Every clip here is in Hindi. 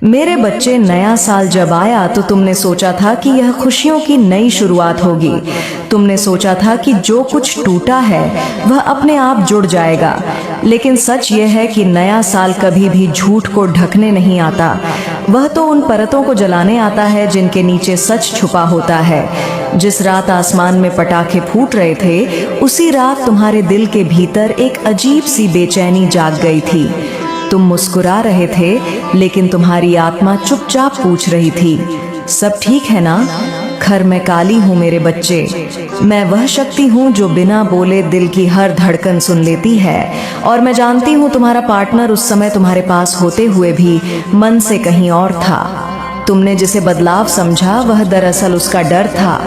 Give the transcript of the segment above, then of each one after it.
मेरे बच्चे, नया साल जब आया तो तुमने सोचा था कि यह खुशियों की नई शुरुआत होगी। तुमने सोचा था कि जो कुछ टूटा है वह अपने आप जुड़ जाएगा। लेकिन सच यह है कि नया साल कभी भी झूठ को ढकने नहीं आता। वह तो उन परतों को जलाने आता है जिनके नीचे सच छुपा होता है। जिस रात आसमान में पटाखे फूट रहे थे, उसी रात तुम्हारे दिल के भीतर एक अजीब सी बेचैनी जाग गई थी। तुम मुस्कुरा रहे थे, लेकिन तुम्हारी आत्मा चुपचाप पूछ रही थी, सब ठीक है ना? खैर, मैं काली हूँ मेरे बच्चे। मैं वह शक्ति हूँ जो बिना बोले दिल की हर धड़कन सुन लेती है। और मैं जानती हूँ तुम्हारा पार्टनर उस समय तुम्हारे पास होते हुए भी मन से कहीं और था। तुमने जिसे बदलाव समझा वह दरअसल उसका डर था।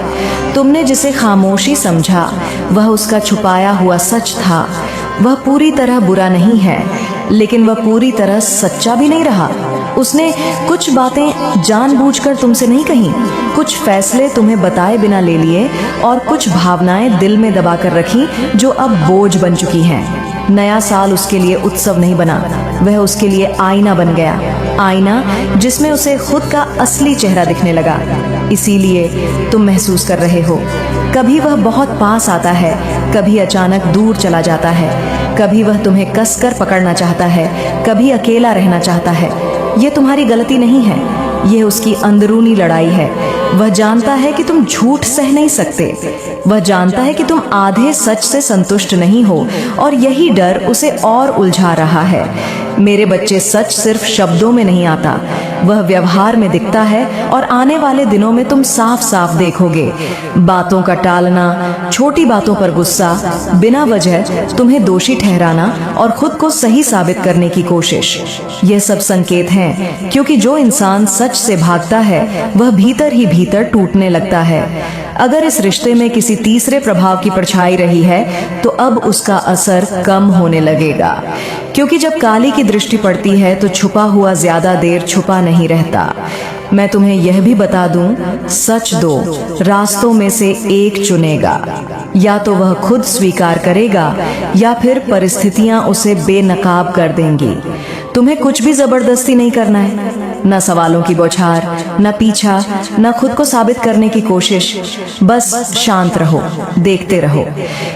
तुमने जिसे खामोशी समझा वह उसका छुपाया हुआ सच था। वह पूरी तरह बुरा नहीं है, लेकिन वह पूरी तरह सच्चा भी नहीं रहा। उसने कुछ बातें जानबूझकर तुमसे नहीं कही, कुछ फैसले तुम्हें बताए बिना ले लिए और कुछ भावनाएं दिल में दबाकर रखी जो अब बोझ बन चुकी हैं। नया साल उसके लिए उत्सव नहीं बना, वह उसके लिए आईना बन गया। आईना जिसमें उसे खुद का असली चेहरा दिखने लगा। इसीलिए तुम महसूस कर रहे हो, कभी वह बहुत पास आता है, कभी अचानक दूर चला जाता है। कभी वह तुम्हें कसकर पकड़ना चाहता है, कभी अकेला रहना चाहता है। ये तुम्हारी गलती नहीं है, ये उसकी अंदरूनी लड़ाई है। वह जानता है कि तुम झूठ सह नहीं सकते। वह जानता है कि तुम आधे सच से संतुष्ट नहीं हो, और यही डर उसे और उलझा रहा है। मेरे बच्चे, सच सिर्फ शब्दों में नहीं आता, वह व्यवहार में दिखता है। और आने वाले दिनों में तुम साफ साफ देखोगे। बातों का टालना, छोटी बातों पर गुस्सा, बिना वजह तुम्हें दोषी ठहराना और खुद को सही साबित करने की कोशिश, यह सब संकेत हैं। क्योंकि जो इंसान सच से भागता है वह भीतर ही भीतर टूटने लगता है। अगर इस रिश्ते में किसी तीसरे प्रभाव की परछाई रही है तो अब उसका असर कम होने लगेगा। क्योंकि जब काली की दृष्टि पड़ती है तो छुपा हुआ ज्यादा देर छुपा नहीं रहता। मैं तुम्हें यह भी बता दूं, सच दो रास्तों में से एक चुनेगा। या तो वह खुद स्वीकार करेगा या फिर परिस्थितियां उसे बेनकाब कर देंगी। तुम्हें कुछ भी जबरदस्ती नहीं करना है, न सवालों की बौछार, न पीछा, न खुद को साबित करने की कोशिश। बस शांत रहो, देखते रहो।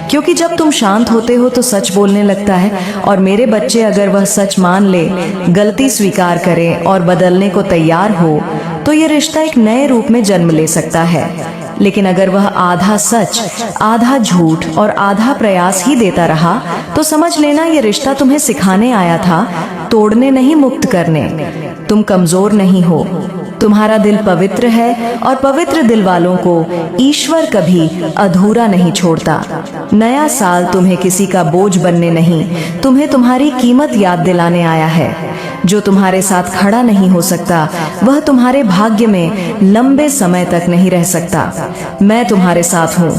क्योंकि जब तुम शांत होते हो तो सच बोलने लगता है। और मेरे बच्चे, अगर वह सच मान ले, गलती स्वीकार करे और बदलने को तैयार हो, तो ये रिश्ता एक नए रूप में जन्म ले सकता है। लेकिन अगर वह आधा सच, आधा झूठ और आधा प्रयास ही देता रहा, तो समझ लेना ये रिश्ता तुम्हें सिखाने आया था, तोड़ने नहीं, मुक्त करने। तुम कमजोर नहीं हो, तुम्हारा दिल पवित्र है, और पवित्र दिल वालों को ईश्वर कभी अधूरा नहीं छोड़ता। नया साल तुम्हें किसी का बोझ बनने नहीं, तुम्हें तुम्हारी कीमत याद दिलाने आया है। जो तुम्हारे साथ खड़ा नहीं हो सकता वह तुम्हारे भाग्य में लंबे समय तक नहीं रह सकता। मैं तुम्हारे साथ हूँ,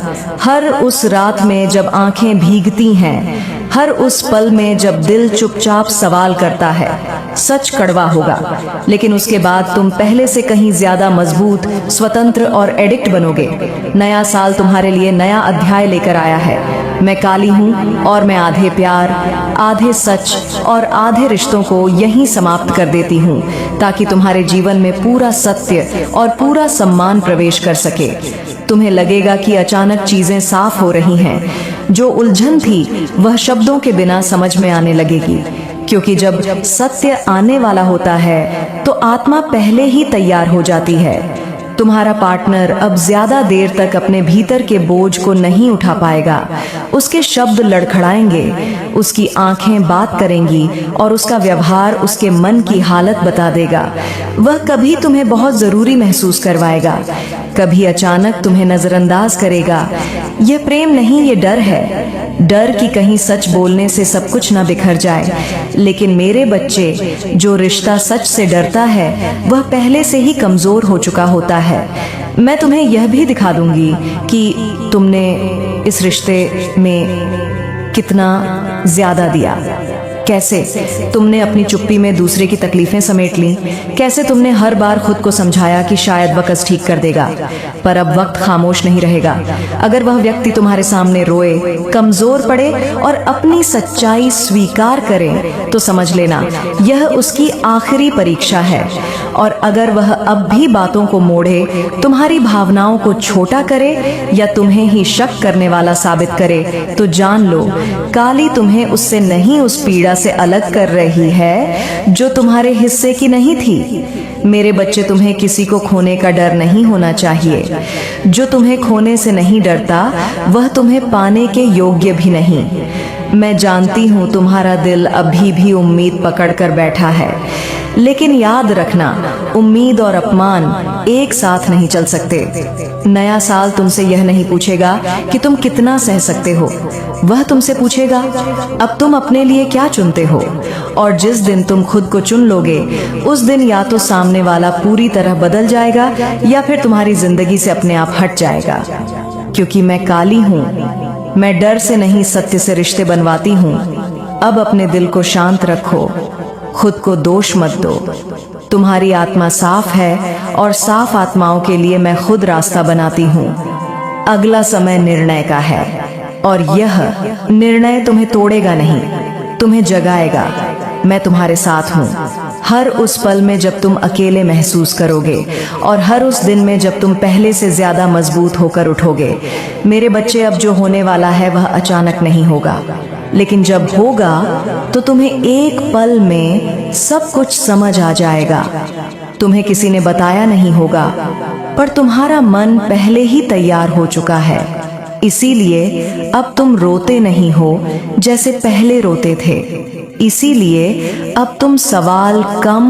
हर उस रात में जब आंखें भीगती हैं, हर उस पल में जब दिल चुपचाप सवाल करता है। सच कड़वा होगा, लेकिन उसके बाद तुम पहले से कहीं ज्यादा मजबूत, स्वतंत्र और एडिक्ट बनोगे। नया साल तुम्हारे लिए नया अध्याय लेकर आया है। मैं काली हूँ और मैं आधे प्यार, आधे सच और आधे रिश्तों को यहीं समाप्त कर देती हूँ, ताकि तुम्हारे जीवन में पूरा सत्य और पूरा सम्मान प्रवेश कर सके। तुम्हें लगेगा कि अचानक चीजें साफ हो रही हैं। जो उलझन थी वह शब्दों के बिना समझ में आने लगेगी। क्योंकि जब सत्य आने वाला होता है तो आत्मा पहले ही तैयार हो जाती है। तुम्हारा पार्टनर अब ज्यादा देर तक अपने भीतर के बोझ को नहीं उठा पाएगा। उसके शब्द लड़खड़ाएंगे, उसकी आंखें बात करेंगी और उसका व्यवहार उसके मन की हालत बता देगा। वह कभी तुम्हें बहुत जरूरी महसूस करवाएगा, कभी अचानक तुम्हें नजरअंदाज करेगा। यह प्रेम नहीं, ये डर है। डर कि कहीं सच बोलने से सब कुछ ना बिखर जाए। लेकिन मेरे बच्चे, जो रिश्ता सच से डरता है वह पहले से ही कमजोर हो चुका होता है। मैं तुम्हें यह भी दिखा दूंगी कि तुमने इस रिश्ते में कितना ज्यादा दिया। कैसे तुमने अपनी चुप्पी में दूसरे की तकलीफें समेट ली, कैसे तुमने हर बार खुद को समझाया कि शायद वक्त ठीक कर देगा, पर अब वक्त खामोश नहीं रहेगा। अगर वह व्यक्ति तुम्हारे सामने रोए, कमजोर पड़े और अपनी सच्चाई स्वीकार करे, तो समझ लेना यह उसकी आखिरी परीक्षा है। और अगर वह अब भी बातों को मोड़े, तुम्हारी भावनाओं को छोटा करे या तुम्हें ही शक करने वाला साबित करे, तो जान लो काली तुम्हें उससे नहीं, उस पीड़ा से अलग कर रही है जो तुम्हारे हिस्से की नहीं थी। मेरे बच्चे, तुम्हें किसी को खोने का डर नहीं होना चाहिए। जो तुम्हें खोने से नहीं डरता वह तुम्हें पाने के योग्य भी नहीं। मैं जानती हूँ तुम्हारा दिल अभी भी उम्मीद पकड़ कर बैठा है, लेकिन याद रखना उम्मीद और अपमान एक साथ नहीं चल सकते। नया साल तुमसे यह नहीं पूछेगा कि तुम कितना सह सकते हो, वह तुमसे पूछेगा अब तुम अपने लिए क्या चुनते हो। और जिस दिन तुम खुद को चुन लोगे उस दिन या तो सामने वाला पूरी तरह बदल जाएगा या फिर तुम्हारी जिंदगी से अपने आप हट जाएगा। क्योंकि मैं काली हूँ, मैं डर से नहीं सत्य से रिश्ते बनवाती हूँ। अब अपने दिल को शांत रखो, खुद को दोष मत दो। तुम्हारी आत्मा साफ है और साफ आत्माओं के लिए मैं खुद रास्ता बनाती हूँ। अगला समय निर्णय का है और यह निर्णय तुम्हें तोड़ेगा नहीं, तुम्हें जगाएगा। मैं तुम्हारे साथ हूँ हर उस पल में जब तुम अकेले महसूस करोगे और हर उस दिन में जब तुम पहले से ज्यादा मजबूत होकर उठोगे। मेरे बच्चे, अब जो होने वाला है वह अचानक नहीं होगा, लेकिन जब होगा तो तुम्हें एक पल में सब कुछ समझ आ जाएगा। तुम्हें किसी ने बताया नहीं होगा, पर तुम्हारा मन पहले ही तैयार हो चुका है। इसीलिए अब तुम रोते नहीं हो जैसे पहले रोते थे। इसीलिए अब तुम सवाल कम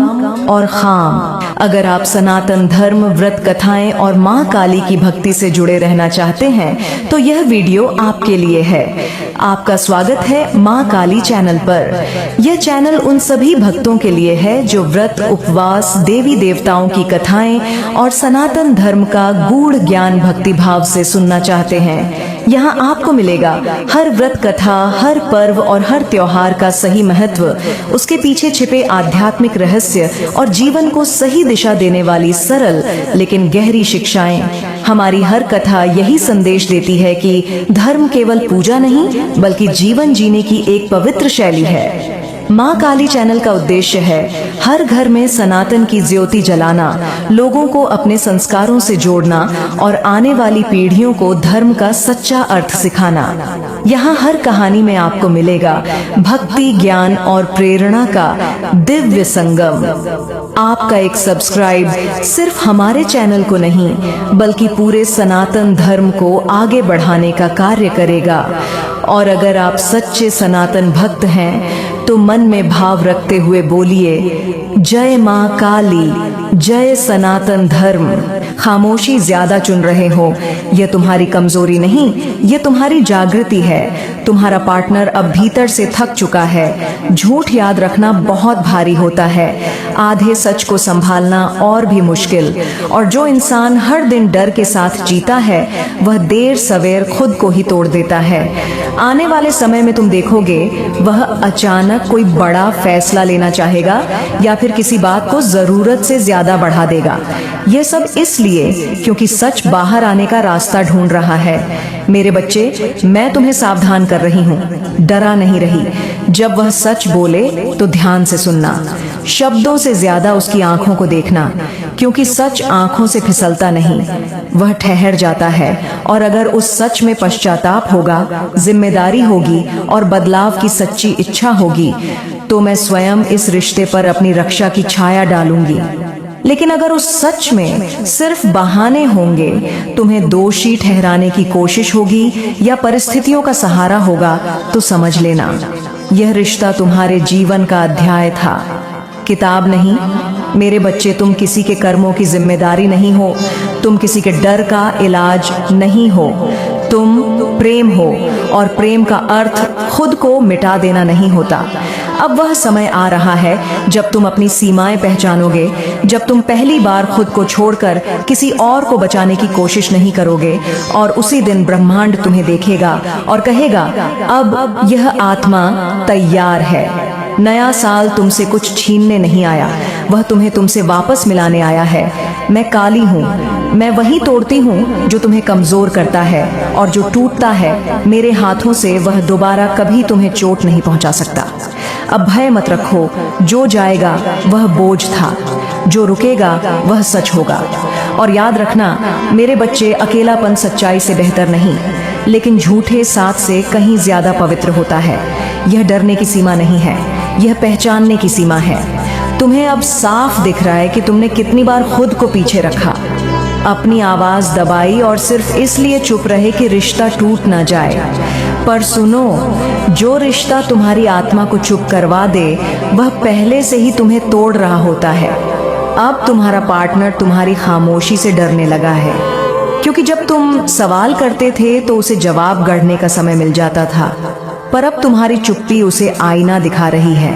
और खाम। अगर आप सनातन धर्म, व्रत कथाएं और माँ काली की भक्ति से जुड़े रहना चाहते हैं तो यह वीडियो आपके लिए है। आपका स्वागत है माँ काली चैनल पर। यह चैनल उन सभी भक्तों के लिए है जो व्रत, उपवास, देवी देवताओं की कथाएं और सनातन धर्म का गूढ़ ज्ञान भक्ति भाव से सुनना चाहते हैं। यहाँ आपको मिलेगा हर व्रत कथा, हर पर्व और हर त्योहार का सही महत्व, उसके पीछे छिपे आध्यात्मिक रहस्य और जीवन को सही दिशा देने वाली सरल लेकिन गहरी शिक्षाएं। हमारी हर कथा यही संदेश देती है कि धर्म केवल पूजा नहीं बल्कि जीवन जीने की एक पवित्र शैली है। माँ काली चैनल का उद्देश्य है हर घर में सनातन की ज्योति जलाना, लोगों को अपने संस्कारों से जोड़ना और आने वाली पीढ़ियों को धर्म का सच्चा अर्थ सिखाना। यहाँ हर कहानी में आपको मिलेगा भक्ति, ज्ञान और प्रेरणा का दिव्य संगम। आपका एक सब्सक्राइब सिर्फ हमारे चैनल को नहीं बल्कि पूरे सनातन धर्म को आगे बढ़ाने का कार्य करेगा। और अगर आप सच्चे सनातन भक्त हैं तो मन में भाव रखते हुए बोलिए, जय माँ काली, जय सनातन धर्म। खामोशी ज्यादा चुन रहे हो, यह तुम्हारी कमजोरी नहीं, यह तुम्हारी जागृति है। तुम्हारा पार्टनर अब भीतर से थक चुका है। झूठ याद रखना बहुत भारी होता है, आधे सच को संभालना और भी मुश्किल। और जो इंसान हर दिन डर के साथ जीता है वह देर सवेर खुद को ही तोड़ देता है। आने वाले समय में तुम देखोगे वह अचानक कोई बड़ा फैसला लेना चाहेगा या फिर किसी बात को जरूरत से ज्यादा बढ़ा देगा। यह सब इसलिए क्योंकि सच बाहर आने का रास्ता ढूंढ रहा है। मेरे बच्चे, मैं तुम्हें सावधान कर रही हूँ, डरा नहीं रही। जब वह सच बोले तो ध्यान से सुनना, शब्दों से ज्यादा उसकी आंखों को देखना, क्योंकि सच आंखों से फिसलता नहीं, वह ठहर जाता है। और अगर उस सच में पश्चाताप होगा, जिम्मेदारी होगी और बदलाव की सच्ची इच्छा होगी तो मैं स्वयं इस रिश्ते पर अपनी रक्षा की छाया डालूंगी। लेकिन अगर उस सच में सिर्फ बहाने होंगे, तुम्हें दोषी ठहराने की कोशिश होगी या परिस्थितियों का सहारा होगा, तो समझ लेना यह रिश्ता तुम्हारे जीवन का अध्याय था, किताब नहीं। मेरे बच्चे, तुम किसी के कर्मों की जिम्मेदारी नहीं हो, तुम किसी के डर का इलाज नहीं हो, तुम प्रेम हो। और प्रेम का अर्थ खुद को मिटा देना नहीं होता। अब वह समय आ रहा है जब तुम अपनी सीमाएं पहचानोगे, जब तुम पहली बार खुद को छोड़कर किसी और को बचाने की कोशिश नहीं करोगे। और उसी दिन ब्रह्मांड तुम्हें देखेगा और कहेगा, अब यह आत्मा तैयार है। नया साल तुमसे कुछ छीनने नहीं आया, वह तुम्हें तुमसे वापस मिलाने आया है। मैं काली हूँ, मैं वही तोड़ती हूँ जो तुम्हें कमजोर करता है, और जो टूटता है मेरे हाथों से वह दोबारा कभी तुम्हें चोट नहीं पहुँचा सकता। अब भय मत रखो, जो जाएगा वह बोझ था, जो रुकेगा वह सच होगा। और याद रखना मेरे बच्चे, अकेलापन सच्चाई से बेहतर नहीं, लेकिन झूठे साथ से कहीं ज्यादा पवित्र होता है। यह डरने की सीमा नहीं है, यह पहचानने की सीमा है। तुम्हें अब साफ दिख रहा है कि तुमने कितनी बार खुद को पीछे रखा, अपनी आवाज दबाई और सिर्फ इसलिए चुप रहे कि रिश्ता टूट ना जाए। पर सुनो, जो रिश्ता तुम्हारी आत्मा को चुप करवा दे वह पहले से ही तुम्हें तोड़ रहा होता है। अब तुम्हारा पार्टनर तुम्हारी खामोशी से डरने लगा है, क्योंकि जब तुम सवाल करते थे तो उसे जवाब गढ़ने का समय मिल जाता था, पर अब तुम्हारी चुप्पी उसे आईना दिखा रही है।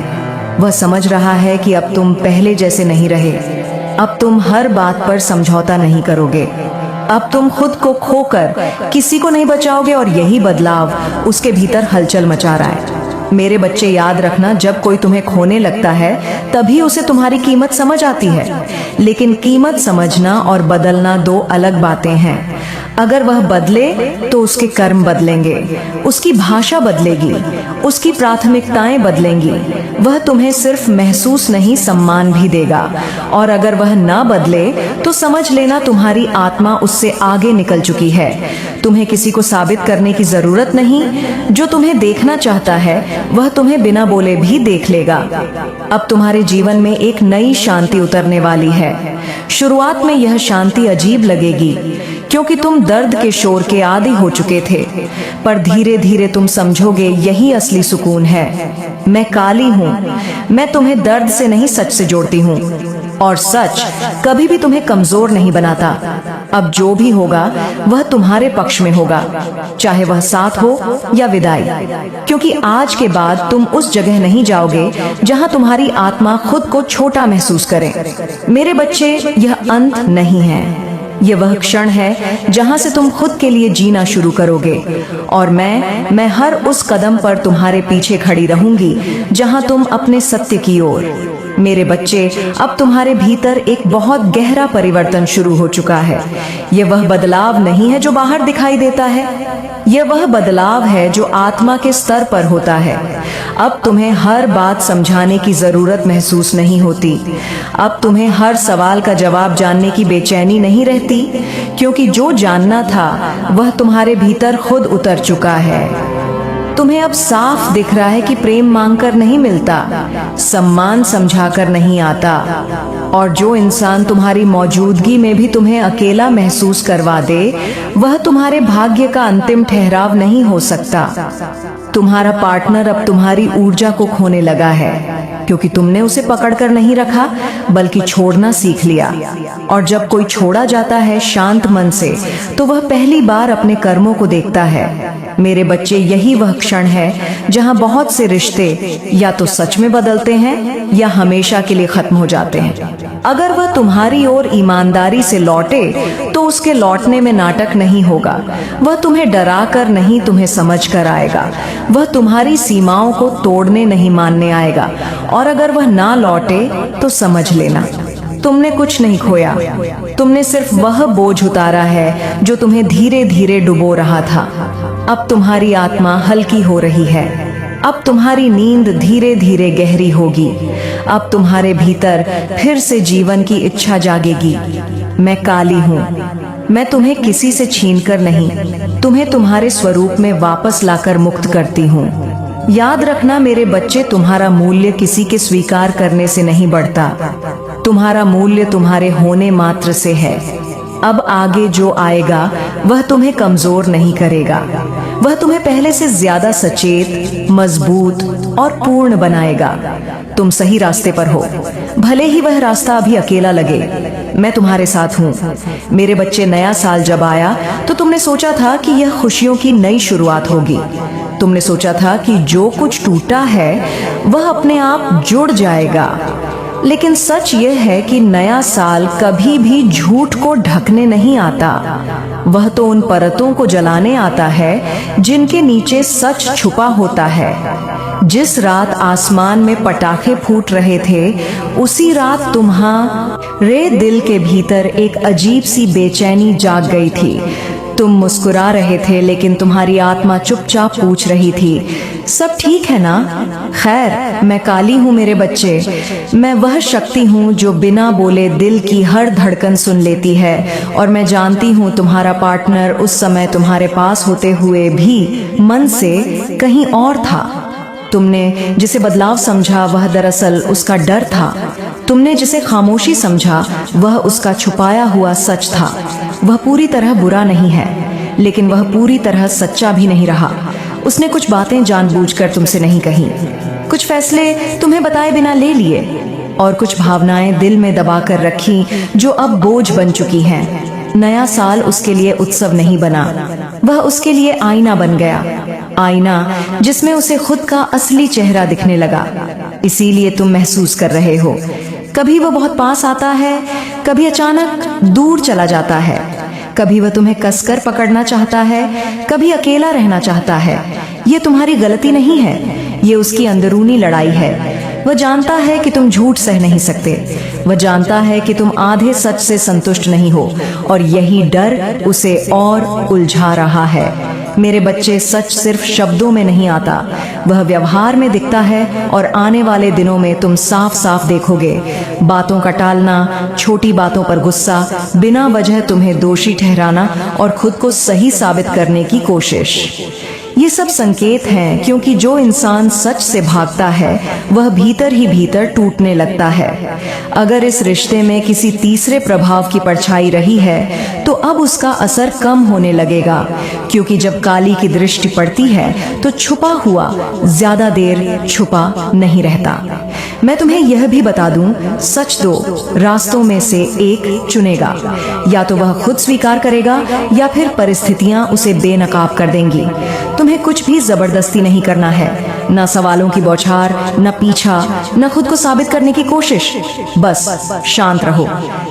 वह समझ रहा है कि अब तुम पहले जैसे नहीं रहे, अब तुम हर बात पर समझौता नहीं करोगे, अब तुम खुद को खोकर किसी को नहीं बचाओगे, और यही बदलाव उसके भीतर हलचल मचा रहा है। मेरे बच्चे, याद रखना, जब कोई तुम्हें खोने लगता है तभी उसे तुम्हारी कीमत समझ आती है, लेकिन कीमत समझना और बदलना दो अलग बातें हैं। अगर वह बदले तो उसके कर्म बदलेंगे, उसकी भाषा बदलेगी, उसकी प्राथमिकताएं बदलेंगी। वह तुम्हें सिर्फ महसूस नहीं, सम्मान भी देगा। और अगर वह ना बदले तो समझ लेना तुम्हारी आत्मा उससे आगे निकल चुकी है। तुम्हें किसी को साबित करने की जरूरत नहीं। जो तुम्हें देखना चाहता है वह तुम्हें बिना बोले भी देख लेगा। अब तुम्हारे जीवन में एक नई शांति उतरने वाली है। शुरुआत में यह शांति अजीब लगेगी, क्योंकि तुम दर्द के शोर के आदी हो चुके थे, पर धीरे धीरे तुम समझोगे यही असली सुकून है। मैं काली हूँ, मैं तुम्हें दर्द से नहीं सच से जोड़ती हूँ, और सच कभी भी तुम्हें कमजोर नहीं बनाता। अब जो भी होगा वह तुम्हारे पक्ष में होगा, चाहे वह साथ हो या विदाई, क्योंकि आज के बाद तुम उस जगह नहीं जाओगे जहां तुम्हारी आत्मा खुद को छोटा महसूस करे। मेरे बच्चे, यह अंत नहीं है, ये वह क्षण है जहां से तुम खुद के लिए जीना शुरू करोगे। और मैं हर उस कदम पर तुम्हारे पीछे खड़ी रहूंगी जहां तुम अपने सत्य की ओर। मेरे बच्चे, अब तुम्हारे भीतर एक बहुत गहरा परिवर्तन शुरू हो चुका है। यह वह बदलाव नहीं है जो बाहर दिखाई देता है, यह वह बदलाव है जो आत्मा के स्तर पर होता है। अब तुम्हें हर बात समझाने की जरूरत महसूस नहीं होती। अब तुम्हें हर सवाल का जवाब जानने की बेचैनी नहीं रहती, क्योंकि जो जानना था वह तुम्हारे भीतर खुद उतर चुका है। तुम्हें अब साफ दिख रहा है कि प्रेम मांगकर नहीं मिलता, सम्मान समझाकर नहीं आता, और जो इंसान तुम्हारी मौजूदगी में भी तुम्हें अकेला महसूस करवा दे वह तुम्हारे भाग्य का अंतिम ठहराव नहीं हो सकता। तुम्हारा पार्टनर अब तुम्हारी ऊर्जा को खोने लगा है, क्योंकि तुमने उसे पकड़कर नहीं रखा बल्कि छोड़ना सीख लिया। और जब कोई छोड़ा जाता है शांत मन से, तो वह पहली बार अपने कर्मों को देखता है। मेरे बच्चे, यही वह क्षण है जहां बहुत से रिश्ते या तो सच में बदलते हैं या हमेशा के लिए खत्म हो जाते हैं। अगर वह तुम्हारी ओर ईमानदारी से लौटे तो उसके लौटने में नाटक नहीं होगा। वह तुम्हें डरा कर नहीं, तुम्हें समझ कर आएगा। वह तुम्हारी सीमाओं को तोड़ने नहीं, मानने आएगा। और अगर वह ना लौटे तो समझ लेना तुमने कुछ नहीं खोया, तुमने सिर्फ वह बोझ उतारा है जो तुम्हें धीरे धीरे डुबो रहा था। अब तुम्हारी आत्मा हल्की हो रही है, अब तुम्हारी नींद धीरे धीरे गहरी होगी, अब तुम्हारे भीतर फिर से जीवन की इच्छा जागेगी। मैं काली हूँ, मैं तुम्हें किसी से छीनकर नहीं, तुम्हें तुम्हारे स्वरूप में वापस लाकर मुक्त करती हूँ। याद रखना मेरे बच्चे, तुम्हारा मूल्य किसी के स्वीकार करने से नहीं बढ़ता, तुम्हारा मूल्य तुम्हारे होने मात्र से है। अब आगे जो आएगा वह तुम्हें कमजोर नहीं करेगा, वह तुम्हें पहले से ज्यादा सचेत, मजबूत और पूर्ण बनाएगा। तुम सही रास्ते पर हो, भले ही वह रास्ता अभी अकेला लगे। मैं तुम्हारे साथ हूँ। मेरे बच्चे, नया साल जब आया तो तुमने सोचा था कि यह खुशियों की नई शुरुआत होगी। तुमने सोचा था कि जो कुछ टूटा है वह अपने आप जुड़ जाएगा, लेकिन सच यह है कि नया साल कभी भी झूठ को ढकने नहीं आता, वह तो उन परतों को जलाने आता है जिनके नीचे सच छुपा होता है। जिस रात आसमान में पटाखे फूट रहे थे, उसी रात तुम्हारे दिल के भीतर एक अजीब सी बेचैनी जाग गई थी। तुम मुस्कुरा रहे थे, लेकिन तुम्हारी आत्मा चुपचाप पूछ रही थी, सब ठीक है ना? खैर, मैं काली हूँ मेरे बच्चे। मैं वह शक्ति हूँ जो बिना बोले दिल की हर धड़कन सुन लेती है, और मैं जानती हूँ तुम्हारा पार्टनर उस समय तुम्हारे पास होते हुए भी मन से कहीं और था। तुमने जिसे बदलाव समझा वह दरअसल उसका डर था। तुमने जिसे खामोशी समझा वह उसका छुपाया हुआ सच था। वह पूरी तरह बुरा नहीं है, लेकिन वह पूरी तरह सच्चा भी नहीं रहा। उसने कुछ बातें जानबूझकर तुमसे नहीं कही, कुछ फैसले तुम्हें बताए बिना ले लिए, और कुछ भावनाएं दिल में दबा कर रखी जो अब बोझ बन चुकी हैं। नया साल उसके लिए उत्सव नहीं बना, वह उसके लिए आईना बन गया। आईना जिसमें उसे खुद का असली चेहरा दिखने लगा। इसीलिए तुम महसूस कर रहे हो, कभी वह बहुत पास आता है, कभी अचानक दूर चला जाता है। कभी वह तुम्हें कसकर पकड़ना चाहता है, कभी अकेला रहना चाहता है। ये तुम्हारी गलती नहीं है, ये उसकी अंदरूनी लड़ाई है। वह जानता है कि तुम झूठ सह नहीं सकते, वह जानता है कि तुम आधे सच से संतुष्ट नहीं हो, और यही डर उसे और उलझा रहा है। मेरे बच्चे, सच सिर्फ शब्दों में नहीं आता, वह व्यवहार में दिखता है, और आने वाले दिनों में तुम साफ साफ देखोगे। बातों का टालना, छोटी बातों पर गुस्सा, बिना वजह तुम्हें दोषी ठहराना, और खुद को सही साबित करने की कोशिश, ये सब संकेत हैं, क्योंकि जो इंसान सच से भागता है वह भीतर ही भीतर टूटने लगता है। अगर इस रिश्ते में किसी तीसरे प्रभाव की परछाई रही है तो अब उसका असर कम होने लगेगा, क्योंकि जब काली की दृष्टि पड़ती है तो छुपा हुआ ज्यादा देर छुपा नहीं रहता। मैं तुम्हें यह भी बता दूं, सच दो रास्तों में से एक चुनेगा। या तो वह खुद स्वीकार करेगा, या फिर परिस्थितियां उसे बेनकाब कर देंगी। तुम्हें कुछ भी जबरदस्ती नहीं करना है, न सवालों की बौछार, न पीछा, न खुद को साबित करने की कोशिश। बस शांत रहो,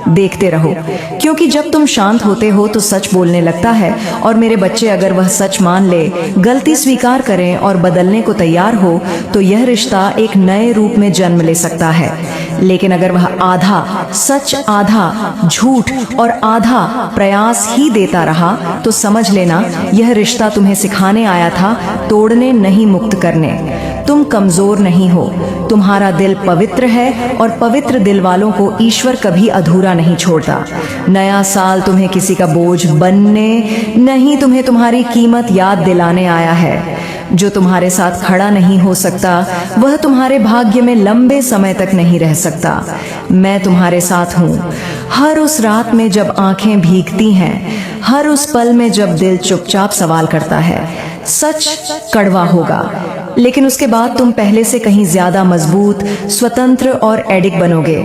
देखते रहो, क्योंकि जब तुम शांत होते हो तो सच बोलने लगता है। और मेरे बच्चे, अगर वह सच मान ले, गलती स्वीकार करें और बदलने को तैयार हो, तो यह रिश्ता एक नए रूप में जन्म ले सकता है। लेकिन अगर वह आधा सच, आधा झूठ और आधा प्रयास ही देता रहा, तो समझ लेना यह रिश्ता तुम्हें सिखाने आया था, तोड़ने नहीं, मुक्त करने। तुम कमजोर नहीं हो, तुम्हारा दिल पवित्र है, और पवित्र दिल वालों को ईश्वर कभी अधूरा नहीं छोड़ता। नया साल तुम्हें किसी का बोझ बनने नहीं, तुम्हें तुम्हारी कीमत याद दिलाने आया है। जो तुम्हारे साथ खड़ा नहीं हो सकता वह तुम्हारे भाग्य में लंबे समय तक नहीं रह सकता। मैं तुम्हारे साथ हूँ, हर उस रात में जब आंखें भीगती हैं, हर उस पल में जब दिल चुपचाप सवाल करता है। सच कड़वा होगा, लेकिन उसके बाद तुम पहले से कहीं ज्यादा मजबूत, स्वतंत्र और एडिक बनोगे।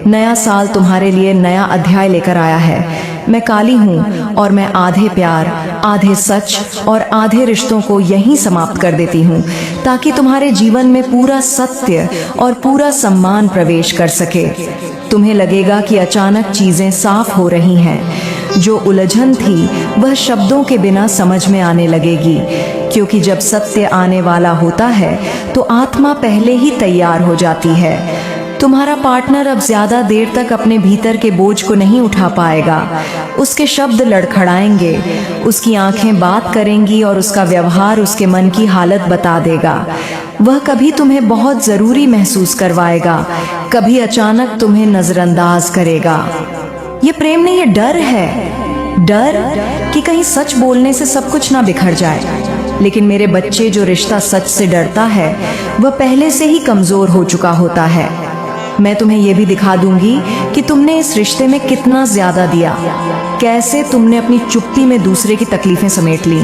नया साल तुम्हारे लिए नया अध्याय लेकर आया है। मैं काली हूँ, और मैं आधे प्यार, आधे सच और आधे रिश्तों को यहीं समाप्त कर देती हूँ, ताकि तुम्हारे जीवन में पूरा सत्य और पूरा सम्मान प्रवेश कर सके। तुम्हें लगेगा कि अचानक चीजें साफ हो रही हैं। जो उलझन थी वह शब्दों के बिना समझ में आने लगेगी, क्योंकि जब सत्य आने वाला होता है तो आत्मा पहले ही तैयार हो जाती है। तुम्हारा पार्टनर अब ज्यादा देर तक अपने भीतर के बोझ को नहीं उठा पाएगा। उसके शब्द लड़खड़ाएंगे, उसकी आंखें बात करेंगी, और उसका व्यवहार उसके मन की हालत बता देगा। वह कभी तुम्हें बहुत जरूरी महसूस करवाएगा, कभी अचानक तुम्हें नजरअंदाज करेगा। ये प्रेम नहीं, ये डर है। डर कि कहीं सच बोलने से सब कुछ ना बिखर जाए। लेकिन मेरे बच्चे, जो रिश्ता सच से डरता है वह पहले से ही कमजोर हो चुका होता है। मैं तुम्हें यह भी दिखा दूंगी कि तुमने इस रिश्ते में कितना ज्यादा दिया, कैसे तुमने अपनी चुप्पी में दूसरे की तकलीफें समेट ली,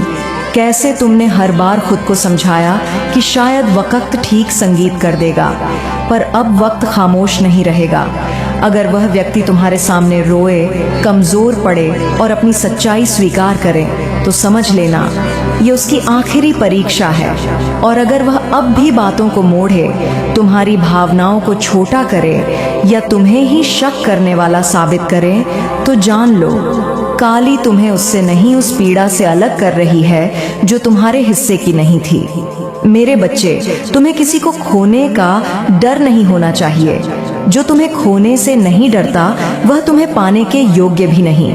कैसे तुमने हर बार खुद को समझाया कि शायद वक्त ठीक संगीत कर देगा, पर अब वक्त खामोश नहीं रहेगा। अगर वह व्यक्ति तुम्हारे सामने रोए, कमजोर पड़े और अपनी सच्चाई स्वीकार करे, तो समझ लेना ये उसकी आखिरी परीक्षा है। और अगर वह अब भी बातों को मोड़े, तुम्हारी भावनाओं को छोटा करे, या तुम्हें ही शक करने वाला साबित करे, तो जान लो काली तुम्हें उससे नहीं, उस पीड़ा से अलग कर रही है जो तुम्हारे हिस्से की नहीं थी। मेरे बच्चे, तुम्हें किसी को खोने का डर नहीं होना चाहिए। जो तुम्हें खोने से नहीं डरता वह तुम्हें पाने के योग्य भी नहीं।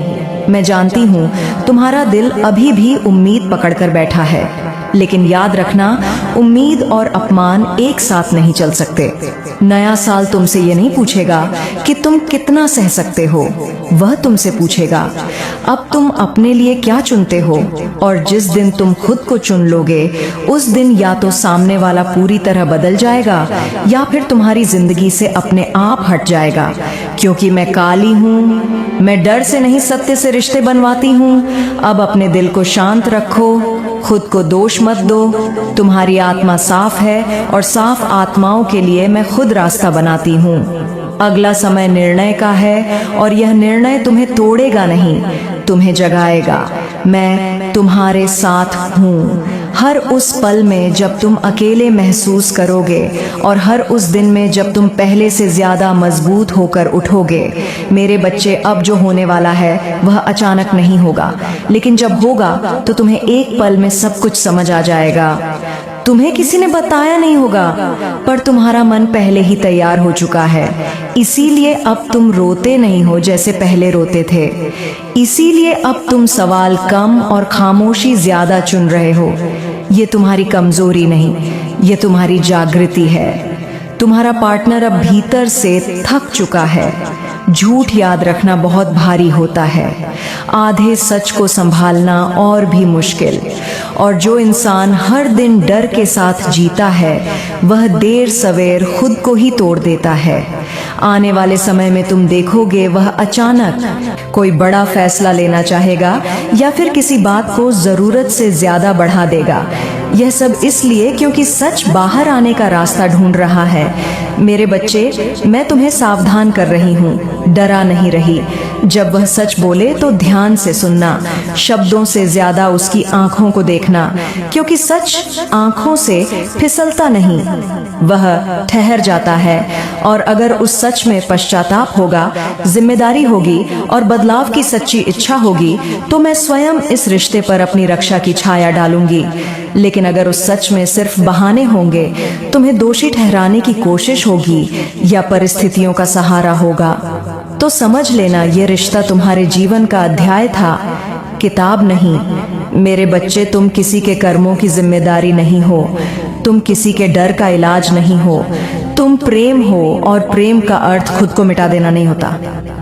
मैं जानती हूँ तुम्हारा दिल अभी भी उम्मीद पकड़कर बैठा है, लेकिन याद रखना, उम्मीद और अपमान एक साथ नहीं चल सकते। नया साल तुमसे ये नहीं पूछेगा कि तुम कितना सह सकते हो, वह तुमसे पूछेगा अब तुम अपने लिए क्या चुनते हो। और जिस दिन तुम खुद को चुन लोगे, उस दिन या तो सामने वाला पूरी तरह बदल जाएगा या फिर तुम्हारी जिंदगी से अपने आप हट जाएगा। क्योंकि मैं काली हूँ, मैं डर से नहीं सत्य से रिश्ते बनवाती हूँ। अब अपने दिल को शांत रखो, खुद को दोष मत दो। तुम्हारी आत्मा साफ है और साफ आत्माओं के लिए मैं खुद रास्ता बनाती हूँ। अगला समय निर्णय का है और यह निर्णय तुम्हें तोड़ेगा नहीं, तुम्हें जगाएगा। मैं तुम्हारे साथ हूँ। हर उस पल में जब तुम अकेले महसूस करोगे और हर उस दिन में जब तुम पहले से ज्यादा मजबूत होकर उठोगे। मेरे बच्चे, अब जो होने वाला है वह अचानक नहीं होगा, लेकिन जब होगा तो तुम्हें एक पल में सब कुछ समझ आ जाएगा। तुम्हें किसी ने बताया नहीं होगा, पर तुम्हारा मन पहले ही तैयार हो चुका है। इसीलिए अब तुम रोते नहीं हो जैसे पहले रोते थे। इसीलिए अब तुम सवाल कम और खामोशी ज्यादा चुन रहे हो। ये तुम्हारी कमजोरी नहीं, ये तुम्हारी जागृति है। तुम्हारा पार्टनर अब भीतर से थक चुका है। झूठ याद रखना बहुत भारी होता है, आधे सच को संभालना और भी मुश्किल। और जो इंसान हर दिन डर के साथ जीता है, वह देर सवेर खुद को ही तोड़ देता है। आने वाले समय में तुम देखोगे वह अचानक कोई बड़ा फैसला लेना चाहेगा या फिर किसी बात को जरूरत से ज्यादा बढ़ा देगा। यह सब इसलिए क्योंकि सच बाहर आने का रास्ता ढूंढ रहा है। मेरे बच्चे, मैं तुम्हें सावधान कर रही हूँ, डरा नहीं रही। जब वह सच बोले तो ध्यान से सुनना, शब्दों से ज्यादा उसकी आंखों को देखना, क्योंकि सच आंखों से फिसलता नहीं, वह ठहर जाता है। और अगर उस सच में पश्चाताप होगा, जिम्मेदारी होगी और बदलाव की सच्ची इच्छा होगी, तो मैं स्वयं इस रिश्ते पर अपनी रक्षा की छाया डालूंगी। लेकिन अगर उस सच में सिर्फ बहाने होंगे, तुम्हें दोषी ठहराने की कोशिश होगी या परिस्थितियों का सहारा होगा, तो समझ लेना ये रिश्ता तुम्हारे जीवन का अध्याय था, किताब नहीं। मेरे बच्चे, तुम किसी के कर्मों की जिम्मेदारी नहीं हो, तुम किसी के डर का इलाज नहीं हो। तुम प्रेम हो और प्रेम का अर्थ खुद को मिटा देना नहीं होता।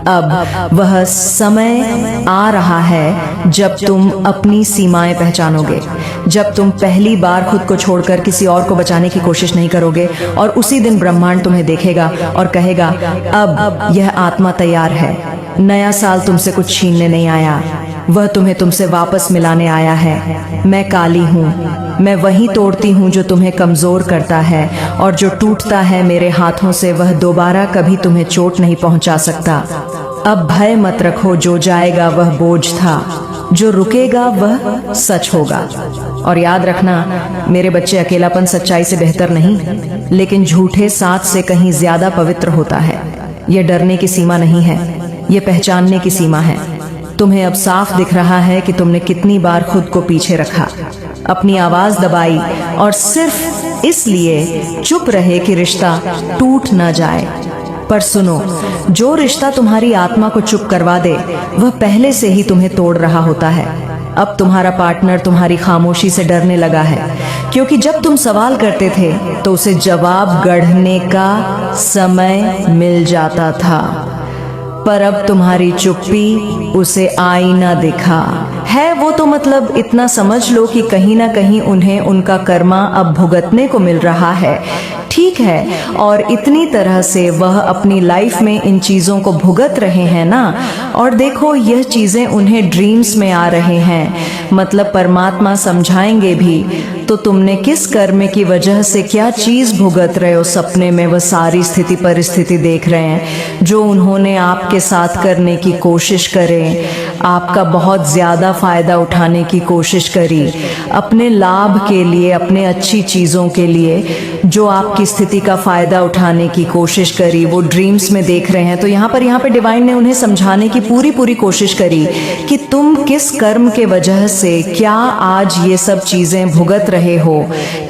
अब वह समय आ रहा है जब तुम अपनी सीमाएं पहचानोगे, जब तुम पहली बार खुद को छोड़कर किसी और को बचाने की कोशिश नहीं करोगे और उसी दिन ब्रह्मांड तुम्हें देखेगा और कहेगा, अब यह आत्मा तैयार है। नया साल तुमसे कुछ छीनने नहीं आया, वह तुम्हें तुमसे वापस मिलाने आया है। मैं काली हूँ, मैं वही तोड़ती हूँ जो तुम्हें कमजोर करता है, और जो टूटता है मेरे हाथों से वह दोबारा कभी तुम्हें चोट नहीं पहुँचा सकता। अब भय मत रखो, जो जाएगा वह बोझ था, जो रुकेगा वह सच होगा। और याद रखना मेरे बच्चे, अकेलापन सच्चाई से बेहतर नहीं, लेकिन झूठे साथ से कहीं ज्यादा पवित्र होता है। यह डरने की सीमा नहीं है, यह पहचानने की सीमा है। तुम्हें अब साफ दिख रहा है कि तुमने कितनी बार खुद को पीछे रखा, अपनी आवाज दबाई और सिर्फ इसलिए चुप रहे कि रिश्ता टूट न जाए। पर सुनो, जो रिश्ता तुम्हारी आत्मा को चुप करवा दे, वह पहले से ही तुम्हें तोड़ रहा होता है। अब तुम्हारा पार्टनर तुम्हारी खामोशी से डरने लगा है, क्योंकि जब तुम सवाल करते थे तो उसे जवाब गढ़ने का समय मिल जाता था। पर अब तुम्हारी चुप्पी उसे आईना दिखा है। वो तो मतलब इतना समझ लो कि कहीं ना कहीं उन्हें उनका कर्मा अब भुगतने को मिल रहा है, ठीक है। और इतनी तरह से वह अपनी लाइफ में इन चीजों को भुगत रहे हैं ना। और देखो, यह चीजें उन्हें ड्रीम्स में आ रहे हैं, मतलब परमात्मा समझाएंगे भी। तो तुमने किस कर्म की वजह से क्या चीज भुगत रहे हो, सपने में वह सारी स्थिति परिस्थिति देख रहे हैं जो उन्होंने आपके साथ करने की कोशिश करे, आपका बहुत ज्यादा फायदा उठाने की कोशिश करी, अपने लाभ के लिए, अपने अच्छी चीजों के लिए, जो आपकी स्थिति का फायदा उठाने की कोशिश करी, वो ड्रीम्स में देख रहे हैं। तो यहाँ पे डिवाइन ने उन्हें समझाने की पूरी कोशिश करी कि तुम किस कर्म के वजह से क्या आज ये सब चीजें भुगत रहे हो,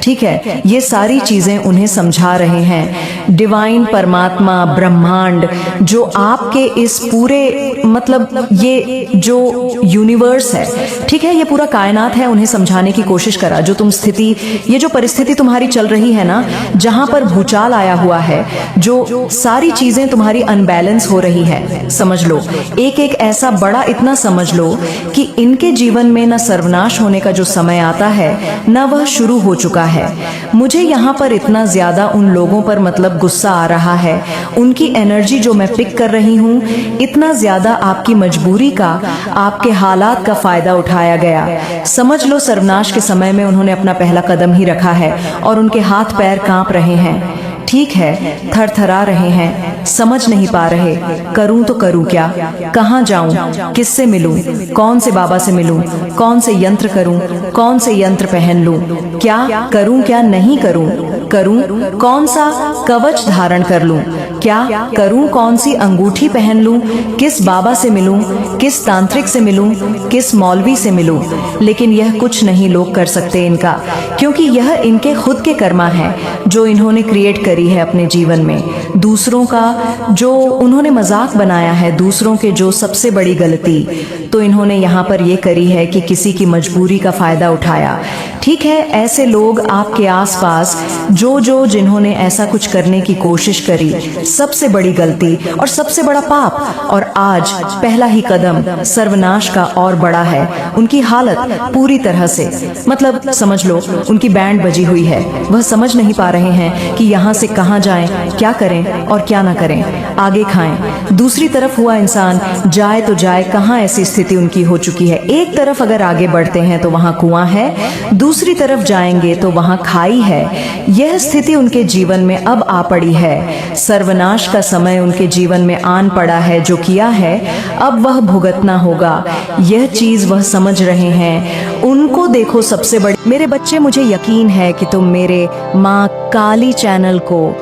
ठीक है, ये सारी चीजें उन्हें समझा रहे हैं। डिवाइन परमात्मा ब्रह्मांड जो आपके इस पूरे मतलब ये जो यूनिवर्स है, ठीक है, ये पूरा कायनात है, उन्हें समझाने की कोशिश करा। जो तुम स्थिति, ये जो परिस्थिति तुम्हारी चल रही है ना, जहां पर भूचाल आया हुआ है, जो सारी चीजें तुम्हारी अनबैलेंस हो रही है, समझ लो, एक एक ऐसा बड़ा इतना समझ लो कि इनके जीवन में न सर्वनाश होने का जो समय आता है न वह शुरू हो चुका है। मुझे यहाँ पर इतना ज्यादा उन लोगों पर मतलब गुस्सा आ रहा है, उनकी एनर्जी जो मैं पिक कर रही हूँ, इतना ज्यादा आपकी मजबूरी का, आपके हालात का फायदा उठाया गया। समझ लो सर्वनाश के समय में उन्होंने अपना पहला कदम ही रखा है और उनके हाथ पैर कांप रहे हैं, ठीक है, थरथरा रहे हैं, समझ नहीं पा रहे, करूं तो करूं क्या, कहां जाऊं, किससे मिलूं, कौन से बाबा से मिलूं, कौन से यंत्र करूं, कौन से यंत्र पहन लूं, क्या करूं क्या नहीं करूं, कौन सा कवच धारण कर लूं, क्या करूं, कौन सी अंगूठी पहन लूं, किस बाबा से मिलूं, किस तांत्रिक से मिलूं, किस मौलवी से मिलूं। लेकिन यह कुछ नहीं लोग कर सकते इनका, क्योंकि यह इनके खुद के कर्मा है जो इन्होंने क्रिएट करी है अपने जीवन में। दूसरों का जो उन्होंने मजाक बनाया है, दूसरों के जो सबसे बड़ी गलती तो इन्होंने यहाँ पर ये करी है कि किसी की मजबूरी का फायदा उठाया, ठीक है। ऐसे लोग आपके आसपास जो जिन्होंने ऐसा कुछ करने की कोशिश करी, सबसे बड़ी गलती और सबसे बड़ा पाप, और आज पहला ही कदम सर्वनाश का और बड़ा है। उनकी हालत पूरी तरह से मतलब समझ लो उनकी बैंड बजी हुई है, वह समझ नहीं पा रहे हैं कि यहाँ से कहाँ जाएं, क्या करें और क्या ना करें, आगे खाएं। दूसरी तरफ हुआ इंसान जाए तो जाए कहाँ, ऐसी स्थिति उनकी हो चुकी है। एक तरफ अगर आगे बढ़ते हैं तो वहाँ कुआं है, दूसरी तरफ जाएंगे तो वहाँ खाई है। यह स्थिति उनके जीवन में अब आ पड़ी है। सर्वनाश का समय उनके जीवन में आन पड़ा है। जो किया है अब वह भुगतना होगा। यह चीज वह समझ रहे हैं। उनको देखो सबसे बड़ी, मेरे बच्चे, मुझे यकीन है कि तुम मेरे माँ काली चैनल को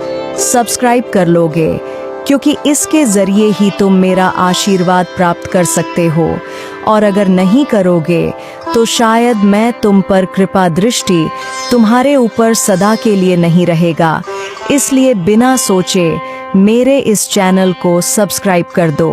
सब्सक्राइब कर लोगे, क्योंकि इसके जरिए ही तुम मेरा आशीर्वाद प्राप्त कर सकते हो। और अगर नहीं करोगे तो शायद मैं तुम पर कृपा दृष्टि तुम्हारे ऊपर सदा के लिए नहीं रहेगा। इसलिए बिना सोचे मेरे इस चैनल को सब्सक्राइब कर दो।